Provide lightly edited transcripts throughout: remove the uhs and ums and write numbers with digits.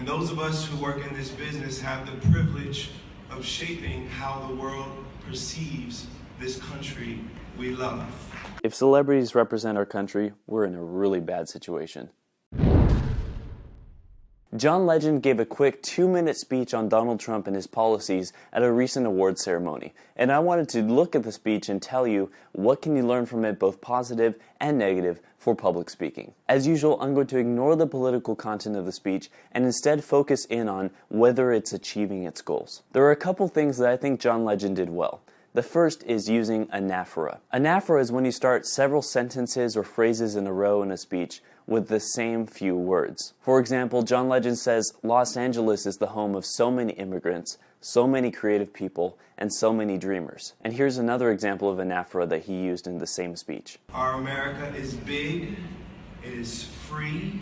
And those of us who work in this business have the privilege of shaping how the world perceives this country we love. If celebrities represent our country, we're in a really bad situation. John Legend gave a quick 2-minute speech on Donald Trump and his policies at a recent awards ceremony, and I wanted to look at the speech and tell you what can you learn from it, both positive and negative, for public speaking. As usual, I'm going to ignore the political content of the speech and instead focus in on whether it's achieving its goals. There are a couple things that I think John Legend did well. The first is using anaphora. Anaphora is when you start several sentences or phrases in a row in a speech with the same few words. For example, John Legend says, Los Angeles is the home of so many immigrants, so many creative people, and so many dreamers. And here's another example of anaphora that he used in the same speech. Our America is big, it is free,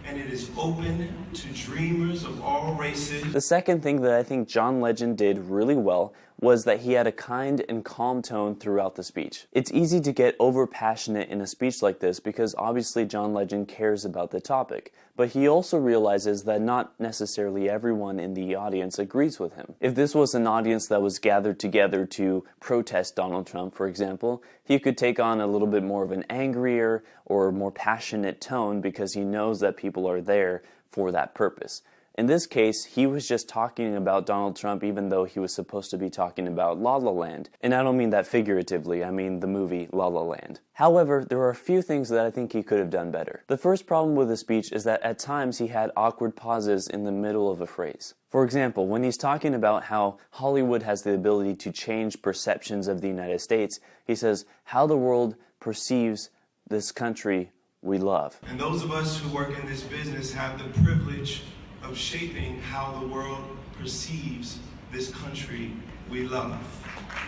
and it is open to dreamers of all races. The second thing that I think John Legend did really well was that he had a kind and calm tone throughout the speech. It's easy to get over-passionate in a speech like this because obviously John Legend cares about the topic, but he also realizes that not necessarily everyone in the audience agrees with him. If this was an audience that was gathered together to protest Donald Trump, for example, he could take on a little bit more of an angrier or more passionate tone because he knows that people are there for that purpose. In this case, he was just talking about Donald Trump even though he was supposed to be talking about La La Land. And I don't mean that figuratively, I mean the movie La La Land. However, there are a few things that I think he could have done better. The first problem with the speech is that at times he had awkward pauses in the middle of a phrase. For example, when he's talking about how Hollywood has the ability to change perceptions of the United States, he says, how the world perceives this country we love. And those of us who work in this business have the privilege of shaping how the world perceives this country we love.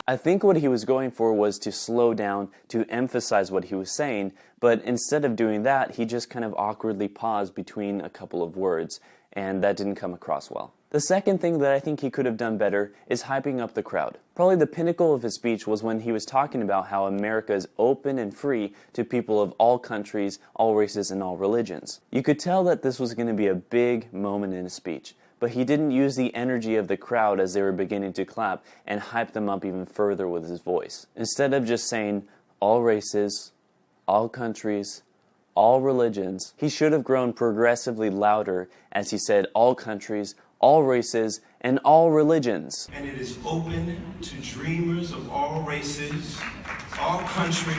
I think what he was going for was to slow down, to emphasize what he was saying, but instead of doing that, he just kind of awkwardly paused between a couple of words, and that didn't come across well. The second thing that I think he could have done better is hyping up the crowd. Probably the pinnacle of his speech was when he was talking about how America is open and free to people of all countries, all races, and all religions. You could tell that this was going to be a big moment in his speech, but he didn't use the energy of the crowd as they were beginning to clap and hype them up even further with his voice. Instead of just saying all races, all countries, all religions, he should have grown progressively louder as he said all countries, all races, and all religions. And it is open to dreamers of all races, all countries,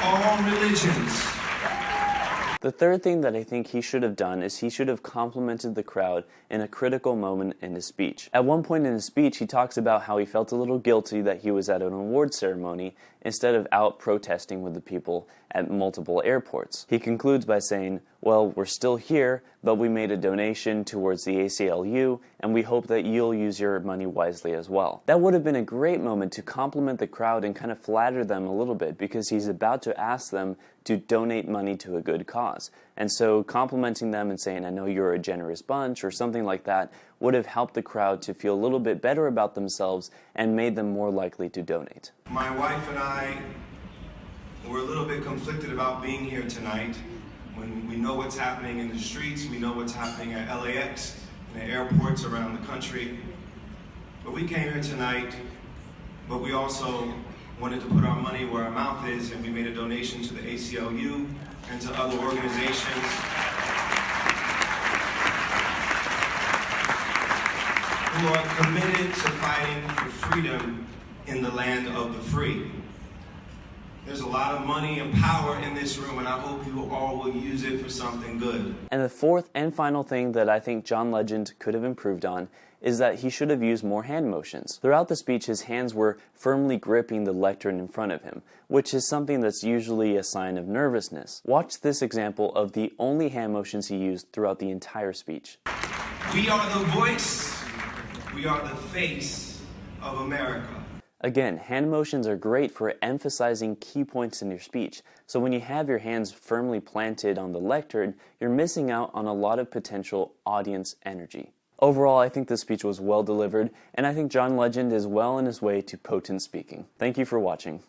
all religions. The third thing that I think he should have done is he should have complimented the crowd in a critical moment in his speech. At one point in his speech, he talks about how he felt a little guilty that he was at an award ceremony instead of out protesting with the people at multiple airports. He concludes by saying, well, we're still here, but we made a donation towards the ACLU, and we hope that you'll use your money wisely as well. That would have been a great moment to compliment the crowd and kind of flatter them a little bit because he's about to ask them to donate money to a good cause. And so complimenting them and saying, I know you're a generous bunch, or something like that, would have helped the crowd to feel a little bit better about themselves and made them more likely to donate. My wife and I were a little bit conflicted about being here tonight. When we know what's happening in the streets, we know what's happening at LAX and the airports around the country. But we came here tonight, but we also wanted to put our money where our mouth is, and we made a donation to the ACLU and to other organizations who are committed to fighting for freedom in the land of the free. There's a lot of money and power in this room, and I hope you all will use it for something good. And the fourth and final thing that I think John Legend could have improved on is that he should have used more hand motions. Throughout the speech, his hands were firmly gripping the lectern in front of him, which is something that's usually a sign of nervousness. Watch this example of the only hand motions he used throughout the entire speech. We are the voice, we are the face of America. Again, hand motions are great for emphasizing key points in your speech, so when you have your hands firmly planted on the lectern, you're missing out on a lot of potential audience energy. Overall, I think this speech was well delivered, and I think John Legend is well on his way to potent speaking. Thank you for watching.